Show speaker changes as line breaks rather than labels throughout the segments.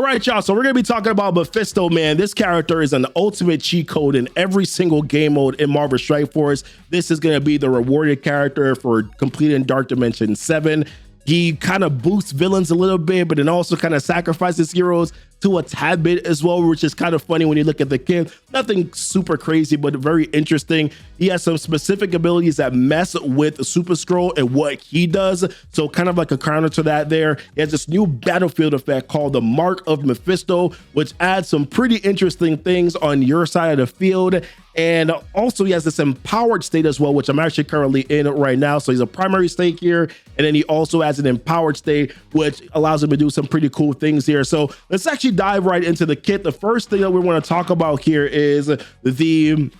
All right, y'all. So we're going to be talking about Mephisto, man. This character is an ultimate cheat code in every single game mode in Marvel Strike Force. This is going to be the rewarded character for completing Dark Dimension 7. He kind of boosts villains a little bit, but then also kind of sacrifices heroes to a tad bit as well, which is kind of funny when you look at the kid. Nothing super crazy, but very interesting. He has some specific abilities that mess with Super Scroll and what he does. So kind of like a counter to that there. He has this new battlefield effect called the Mark of Mephisto, which adds some pretty interesting things on your side of the field. And also he has this empowered state as well, which I'm actually currently in right now. So he's a primary state here. And then he also has an empowered state, which allows him to do some pretty cool things here. So let's actually dive right into the kit. The first thing that we want to talk about here is the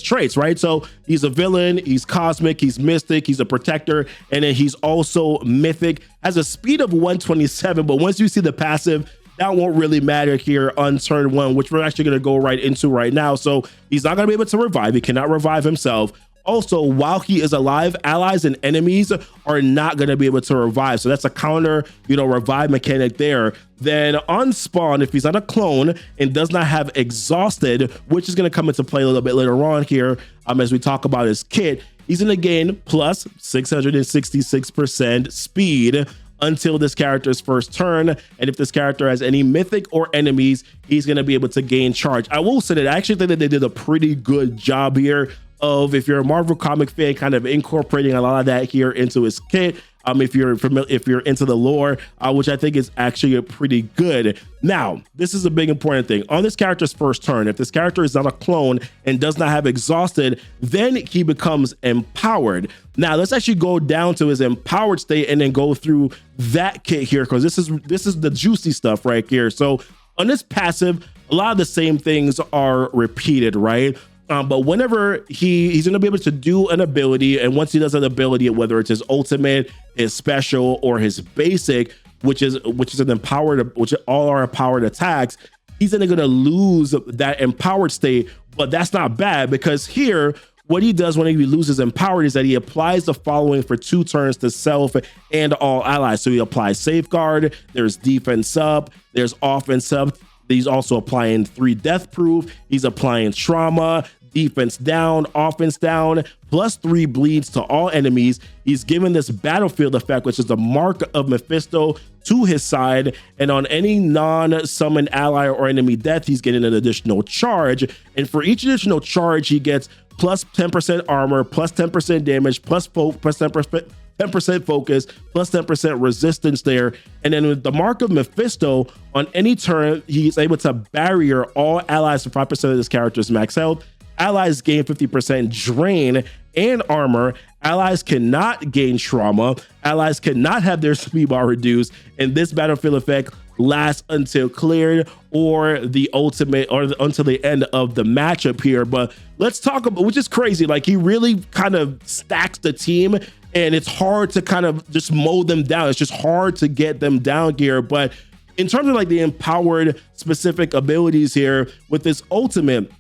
traits, right? So he's a villain, he's cosmic, he's mystic, he's a protector, and then he's also mythic. Has a speed of 127, but once you see the passive, that won't really matter here on turn 1, which we're actually going to go right into right now. So he's not going to be able to revive. He cannot revive himself. Also, while he is alive, allies and enemies are not going to be able to revive. So that's a counter, revive mechanic there. Then on spawn, if he's not a clone and does not have exhausted, which is going to come into play a little bit later on here, as we talk about his kit, he's going to gain plus 666% speed until this character's first turn. And if this character has any mythic or enemies, he's going to be able to gain charge. I will say that I actually think that they did a pretty good job here of, if you're a Marvel comic fan, kind of incorporating a lot of that here into his kit. If you're into the lore, which I think is actually pretty good. Now, this is a big important thing. On this character's first turn, if this character is not a clone and does not have exhausted, then he becomes empowered. Now, let's actually go down to his empowered state and then go through that kit here, because this is the juicy stuff right here. So on this passive, a lot of the same things are repeated, right? But whenever he's going to be able to do an ability, and once he does an ability, whether it's his ultimate, his special, or his basic, which is an empowered, which all are empowered attacks, he's then going to lose that empowered state. But that's not bad, because here, what he does when he loses empowered is that he applies the following for 2 turns to self and all allies. So he applies safeguard, there's defense up, there's offense up. He's also applying 3 death proof. He's applying trauma, defense down, offense down, plus 3 bleeds to all enemies. He's given this battlefield effect, which is the Mark of Mephisto, to his side. And on any non-summoned ally or enemy death, he's getting an additional charge. And for each additional charge, he gets plus 10% armor, plus 10% damage, plus 10% focus, plus 10% resistance there. And then with the Mark of Mephisto, on any turn, he's able to barrier all allies for 5% of this character's max health. Allies gain 50% drain and armor. Allies cannot gain trauma. Allies cannot have their speed bar reduced. And this battlefield effect lasts until cleared, or the ultimate, or until the end of the matchup here. But let's talk about, which is crazy, like he really kind of stacks the team, and it's hard to kind of just mow them down. It's just hard to get them down here. But in terms of like the empowered specific abilities here with this ultimate,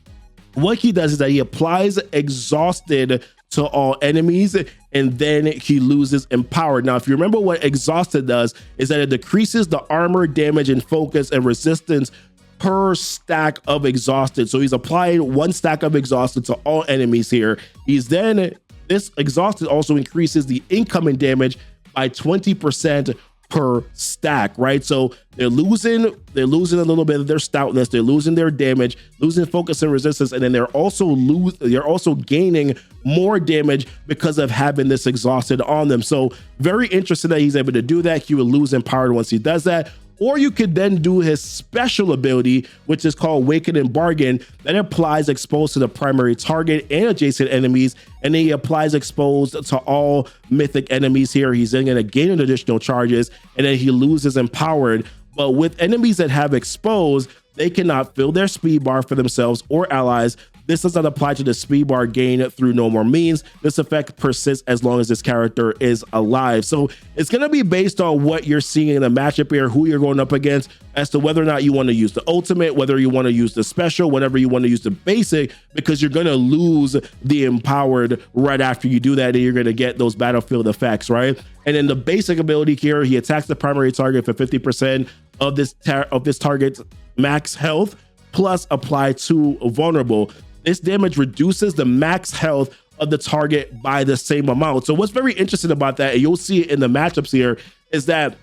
what he does is that he applies exhausted to all enemies, and then he loses empowered. Now, if you remember what exhausted does, is that it decreases the armor, damage, and focus and resistance per stack of exhausted. So he's applied 1 stack of exhausted to all enemies here. This exhausted also increases the incoming damage by 20% per stack, right? So they're losing a little bit of their stoutness, they're losing their damage, losing focus and resistance, and then they're also gaining more damage because of having this exhausted on them. So very interesting that he's able to do that. He will lose empowered once he does that. Or you could then do his special ability, which is called Waken and Bargain, that applies exposed to the primary target and adjacent enemies, and then he applies exposed to all mythic enemies here. He's then going to gain additional charges, and then he loses empowered. But with enemies that have exposed, they cannot fill their speed bar for themselves or allies. This does not apply to the speed bar gain through normal means. This effect persists as long as this character is alive. So it's going to be based on what you're seeing in the matchup here, who you're going up against, as to whether or not you want to use the ultimate, whether you want to use the special, whatever you want to use the basic, because you're going to lose the empowered right after you do that, and you're going to get those battlefield effects, right? And then the basic ability here, he attacks the primary target for 50% of this target's max health plus apply to vulnerable. This damage reduces the max health of the target by the same amount. So what's very interesting about that, and you'll see it in the matchups here, is that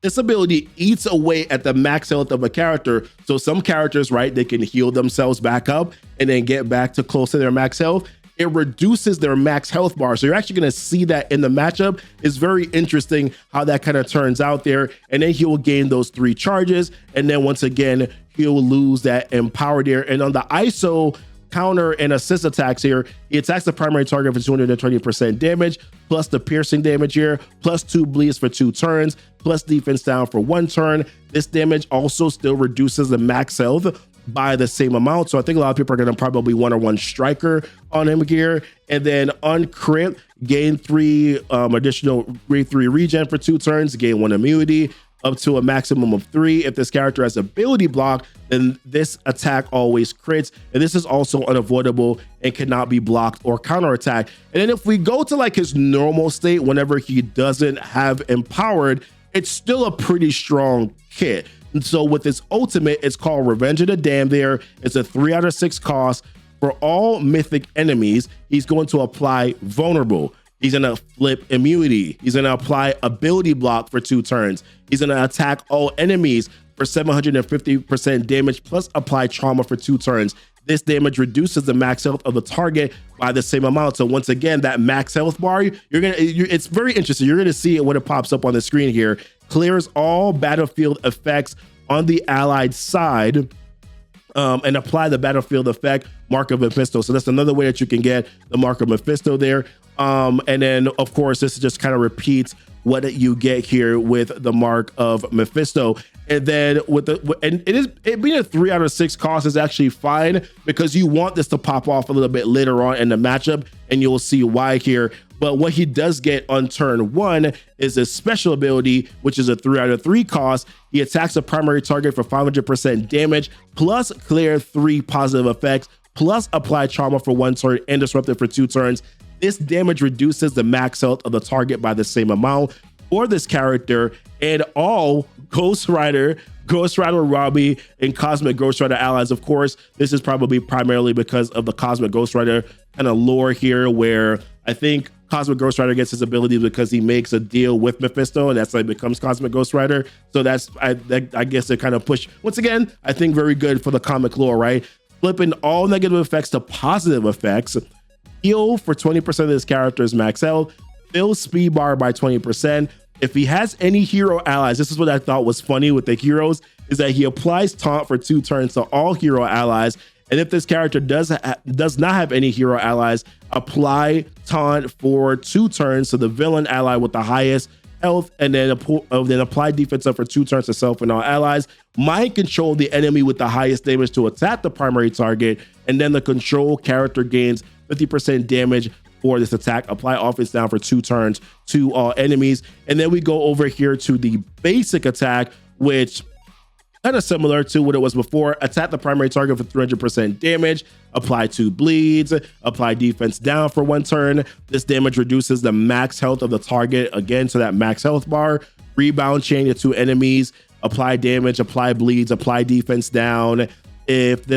this ability eats away at the max health of a character. So some characters, right, they can heal themselves back up and then get back to close to their max health. It reduces their max health bar. So you're actually going to see that in the matchup. It's very interesting how that kind of turns out there. And then he will gain those 3 charges. And then once again, he'll lose that empower there. And on the ISO counter and assist attacks here, he attacks the primary target for 220% damage, plus the piercing damage here, plus 2 bleeds for 2 turns, plus defense down for 1 turn. This damage also still reduces the max health by the same amount. So I think a lot of people are going to probably 1-on-1 striker on him here. And then on crit, gain 3 additional 3 regen for 2 turns, gain 1 immunity, up to a maximum of 3. If this character has ability block, then this attack always crits. And this is also unavoidable and cannot be blocked or counterattacked. And then if we go to like his normal state, whenever he doesn't have empowered, it's still a pretty strong kit. And so with his ultimate, it's called Revenge of the Damned there. It's a 3 out of 6 cost. For all mythic enemies, he's going to apply vulnerable. He's going to flip immunity. He's going to apply ability block for 2 turns. He's going to attack all enemies for 750% damage plus apply trauma for 2 turns. This damage reduces the max health of the target by the same amount. So once again, that max health bar, it's very interesting. You're gonna see it when it pops up on the screen here. Clears all battlefield effects on the allied side, and apply the battlefield effect Mark of Mephisto. So that's another way that you can get the Mark of Mephisto there. And then of course, this just kind of repeats what you get here with the Mark of Mephisto. And then it being a 3 out of 6 cost is actually fine, because you want this to pop off a little bit later on in the matchup, and you'll see why here. But what he does get on turn 1 is a special ability, which is a 3 out of 3 cost. He attacks a primary target for 500% damage, plus clear 3 positive effects, plus apply trauma for 1 turn and disruptive for 2 turns. This damage reduces the max health of the target by the same amount for this character, and all Ghost Rider, Robbie, and Cosmic Ghost Rider allies. Of course, this is probably primarily because of the Cosmic Ghost Rider kind of lore here, where I think Cosmic Ghost Rider gets his ability because he makes a deal with Mephisto, and that's like becomes Cosmic Ghost Rider. So that's, I guess they kind of push, once again, I think very good for the comic lore, right? Flipping all negative effects to positive effects, heal for 20% of this character's max health, fill speed bar by 20%. If he has any hero allies, this is what I thought was funny with the heroes, is that he applies taunt for 2 turns to all hero allies. And if this character does not have any hero allies, apply taunt for 2 turns to the villain ally with the highest health, and then apply defense up for 2 turns to self and all allies. Mind control the enemy with the highest damage to attack the primary target, and then the control character gains 50% damage for this attack. Apply offense down for 2 turns to all enemies. And then we go over here to the basic attack, which kind of similar to what it was before. Attack the primary target for 300% damage, apply 2 bleeds, apply defense down for 1 turn. This damage reduces the max health of the target, again, to that max health bar. Rebound chain to 2 enemies, apply damage, apply bleeds, apply defense down. If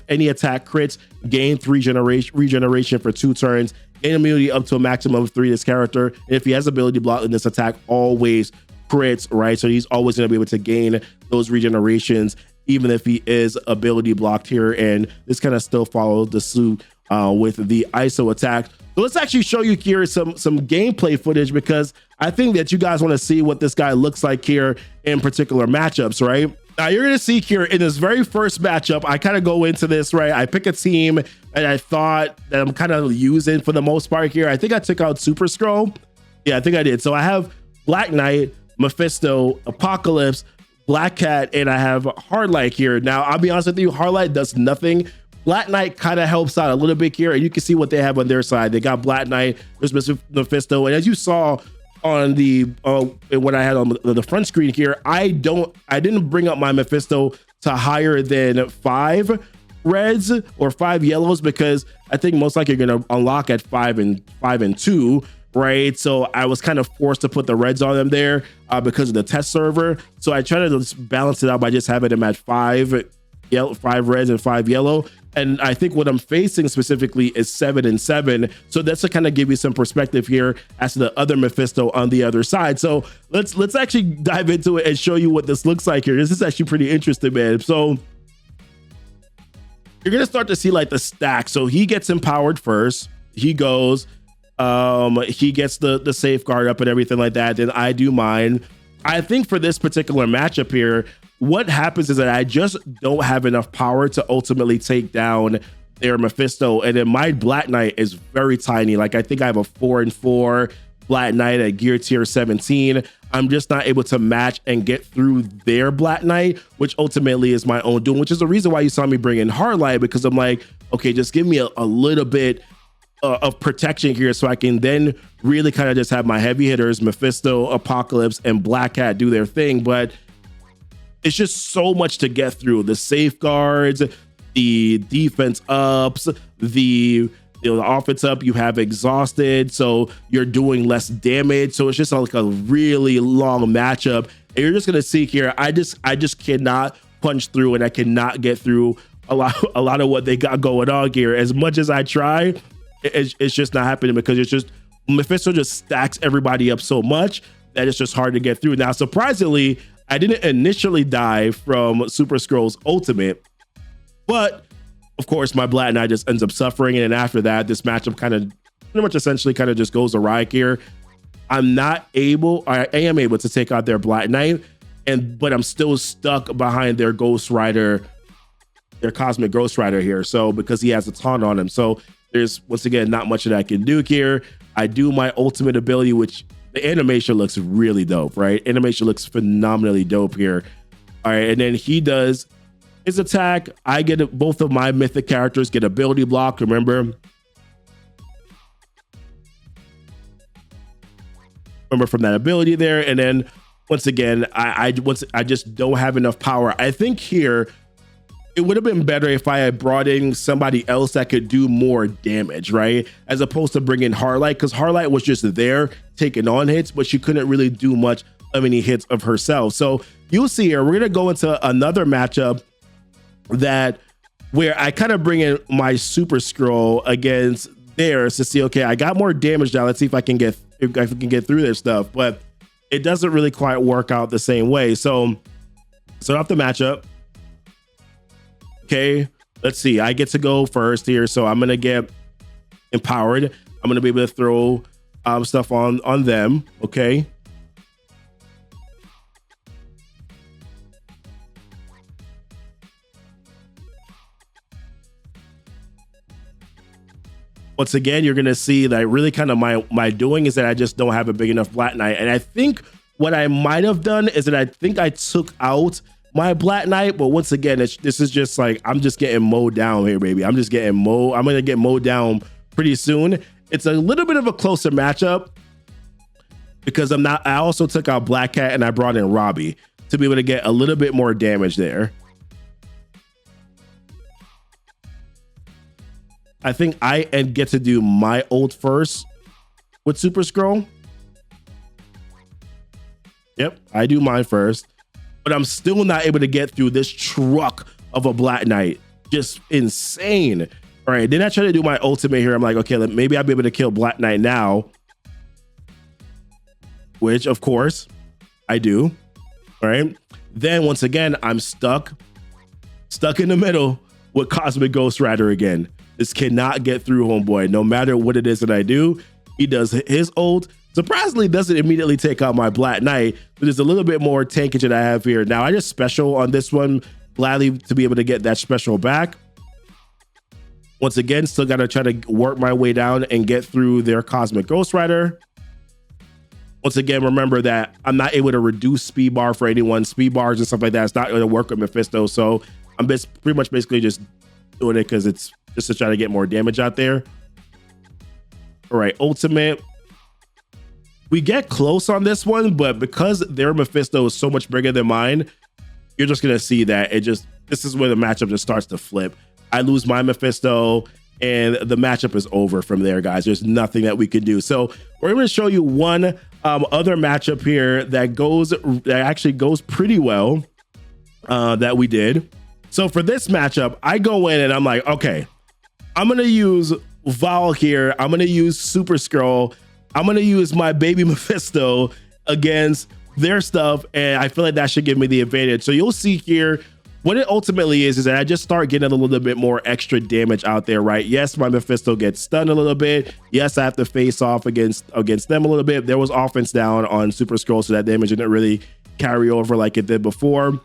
any attack crits, gain 3 regeneration for 2 turns, gain immunity up to a maximum of 3 this character. And if he has ability block, then this attack always crits, right? So he's always going to be able to gain those regenerations, even if he is ability blocked here. And this kind of still follows the suit with the ISO attack. So let's actually show you here some gameplay footage, because I think that you guys want to see what this guy looks like here in particular matchups, right? Now you're going to see here in this very first matchup, I kind of go into this, right? I pick a team and I thought that I'm kind of using for the most part here. I think I took out Super Skrull. Yeah, I think I did. So I have Black Knight, Mephisto, Apocalypse, Black Cat, and I have Hardlight here. Now, I'll be honest with you, Hardlight does nothing. Black Knight kind of helps out a little bit here, and you can see what they have on their side. They got Black Knight, there's Mephisto, and as you saw on the what I had on the front screen here, I didn't bring up my Mephisto to higher than 5 reds or 5 yellows, because I think most likely you're going to unlock at 5 and 2. right? So I was kind of forced to put the reds on them there because of the test server. So I try to just balance it out by just having them at 5 yellow, 5 reds and 5 yellow. And I think what I'm facing specifically is 7 and 7. So that's to kind of give you some perspective here as to the other Mephisto on the other side. So let's actually dive into it and show you what this looks like here. This is actually pretty interesting, man. So you're gonna start to see like the stack. So he gets empowered first. He goes, he gets the safeguard up and everything like that. Then I do mine. I think for this particular matchup here, what happens is that I just don't have enough power to ultimately take down their Mephisto. And then my Black Knight is very tiny. Like I think I have a 4-4 Black Knight at gear tier 17. I'm just not able to match and get through their Black Knight, which ultimately is my own doing, which is the reason why you saw me bring in Hardlight, because I'm like, okay, just give me a little bit of protection here so I can then really kind of just have my heavy hitters, Mephisto, Apocalypse, and Black Cat do their thing. But it's just so much to get through. The safeguards, the defense ups, the offense up, you have exhausted, so you're doing less damage. So it's just like a really long matchup. And you're just gonna see here, I just cannot punch through, and I cannot get through a lot of what they got going on here. As much as I try, it's just not happening, because it's just Mephisto just stacks everybody up so much that it's just hard to get through. Now, surprisingly, I didn't initially die from Super Scroll's ultimate, but of course my Black Knight just ends up suffering. And then after that, this matchup kind of pretty much essentially kind of just goes awry here. I am able to take out their Black Knight, but I'm still stuck behind their Ghost Rider, their Cosmic Ghost Rider here. So because he has a taunt on him. So there's, once again, not much that I can do here. I do my ultimate ability, which the animation looks really dope, right? Animation looks phenomenally dope here. All right, and then he does his attack. I get both of my mythic characters get ability block. Remember from that ability there. And then once again, I just don't have enough power. I think here it would have been better if I had brought in somebody else that could do more damage, right? As opposed to bringing Hardlight, because Hardlight was just there taking on hits, but she couldn't really do much of any hits of herself. So you'll see here, we're gonna go into another matchup where I kind of bring in my Super Scroll against theirs to see, okay, I got more damage now. Let's see if I can get through their stuff, but it doesn't really quite work out the same way. So start off the matchup. Okay, let's see. I get to go first here, so I'm gonna get empowered. I'm gonna be able to throw stuff on them. Okay. Once again, you're gonna see that really kind of my doing is that I just don't have a big enough Black Knight, and I think what I might have done is that I think I took out my Black Knight, but once again, this is just like, I'm just getting mowed down here, baby. I'm just getting mowed. I'm gonna get mowed down pretty soon. It's a little bit of a closer matchup because I also took out Black Cat and I brought in Robbie to be able to get a little bit more damage there. I think I get to do my ult first with Super Scroll. Yep, I do mine first. But I'm still not able to get through this truck of a Black Knight. Just insane. All right, then I try to do my ultimate here. I'm like, okay, maybe I'll be able to kill Black Knight now. Which, of course, I do. All right. Then, once again, I'm stuck in the middle with Cosmic Ghost Rider again. This cannot get through, homeboy. No matter what it is that I do, he does his ult. Surprisingly, doesn't immediately take out my Black Knight, but there's a little bit more tankage that I have here. Now, I just special on this one, gladly to be able to get that special back. Once again, still got to try to work my way down and get through their Cosmic Ghost Rider. Once again, remember that I'm not able to reduce speed bar for anyone. Speed bars and stuff like that, it's not going to work with Mephisto. So I'm pretty much basically just doing it because it's just to try to get more damage out there. All right, ultimate. We get close on this one, but because their Mephisto is so much bigger than mine, you're just gonna see that this is where the matchup just starts to flip. I lose my Mephisto, and the matchup is over from there, guys. There's nothing that we can do. So we're going to show you one other matchup here that actually goes pretty well that we did. So for this matchup, I go in and I'm like, okay, I'm going to use Val here. I'm going to use Super Skrull. I'm going to use my baby Mephisto against their stuff. And I feel like that should give me the advantage. So you'll see here, what it ultimately is that I just start getting a little bit more extra damage out there, right? Yes, my Mephisto gets stunned a little bit. Yes, I have to face off against them a little bit. There was offense down on Super Skrull, so that damage didn't really carry over like it did before.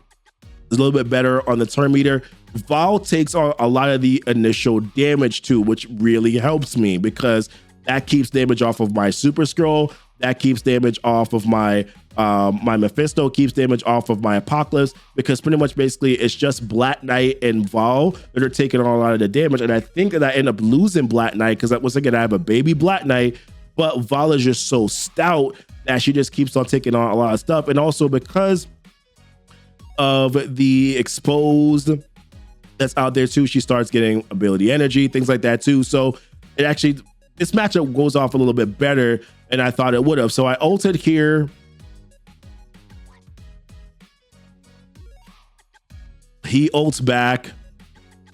It's a little bit better on the turn meter. Val takes on a lot of the initial damage too, which really helps me because that keeps damage off of my Super Skrull. That keeps damage off of my my Mephisto, keeps damage off of my Apocalypse, because pretty much basically it's just Black Knight and Val that are taking on a lot of the damage. And I think that I end up losing Black Knight because once again, I have a baby Black Knight, but Val is just so stout that she just keeps on taking on a lot of stuff. And also because of the exposed that's out there too, she starts getting ability energy, things like that too. So it actually, this matchup goes off a little bit better than I thought it would have. So I ulted here. He ults back,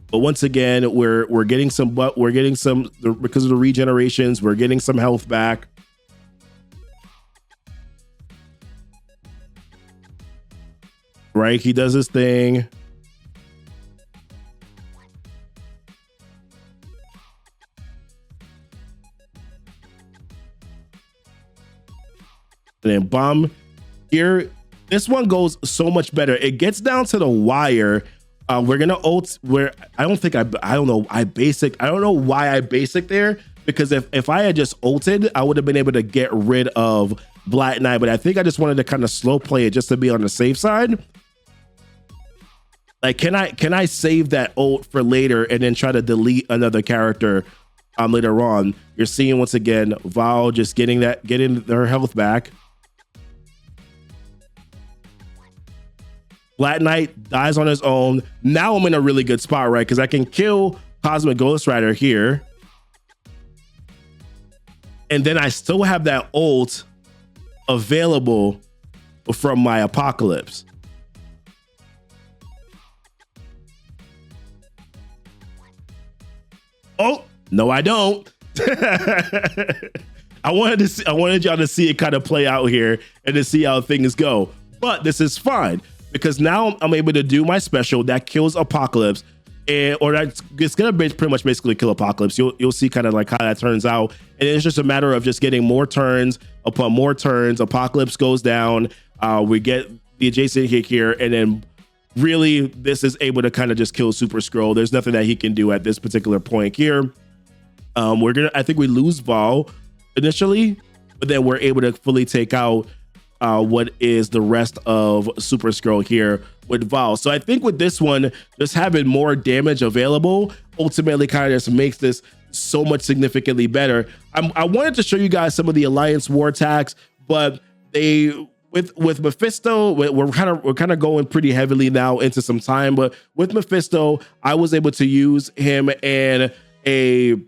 but once again, we're getting some, because of the regenerations, we're getting some health back. Right, he does his thing. And then bomb here. This one goes so much better. It gets down to the wire. We're gonna ult where I don't know why I basic there, because if I had just ulted, I would have been able to get rid of Black Knight, but I think I just wanted to kind of slow play it just to be on the safe side. Like, can I save that ult for later and then try to delete another character later on? You're seeing once again Val just getting her health back. Black Knight dies on his own. Now I'm in a really good spot, right? Because I can kill Cosmic Ghost Rider here. And then I still have that ult available from my Apocalypse. Oh, no, I don't. I wanted y'all to see it kind of play out here and to see how things go. But this is fine, because now I'm able to do my special that kills Apocalypse, it's gonna pretty much basically kill Apocalypse. You'll see kind of like how that turns out, and it's just a matter of just getting more turns upon more turns. Apocalypse goes down. We get the adjacent hit here, and then really this is able to kind of just kill Super Skrull. There's nothing that he can do at this particular point here. I think we lose Val initially, but then we're able to fully take out what is the rest of Super Skrull here with Val. So I think with this one, just having more damage available ultimately kind of just makes this so much significantly better. I wanted to show you guys some of the Alliance war attacks, but with Mephisto, we're kind of going pretty heavily now into some time. But with Mephisto, I was able to use him and a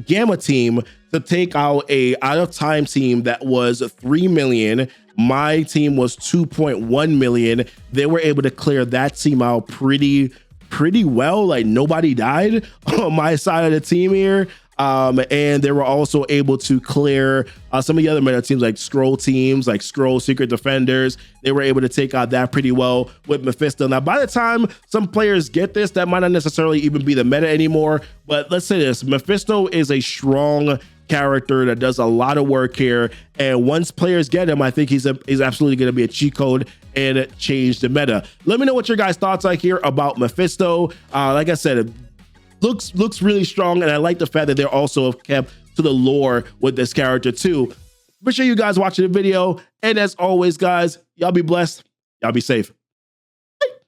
Gamma team to take out a out of time team that was 3 million. My team was 2.1 million. They were able to clear that team out pretty well. Like, nobody died on my side of the team here. And they were also able to clear some of the other meta teams, like Skrull teams, like Skrull Secret Defenders. They were able to take out that pretty well with Mephisto. Now, by the time some players get this, that might not necessarily even be the meta anymore. But let's say this, Mephisto is a strong character that does a lot of work here, and once players get him, I think he's absolutely going to be a cheat code and change the meta. Let me know what your guys' thoughts are here about Mephisto. Like I said, it looks really strong, and I like the fact that they're also kept to the lore with this character too. Make sure you guys watching the video, and as always, guys, y'all be blessed, y'all be safe.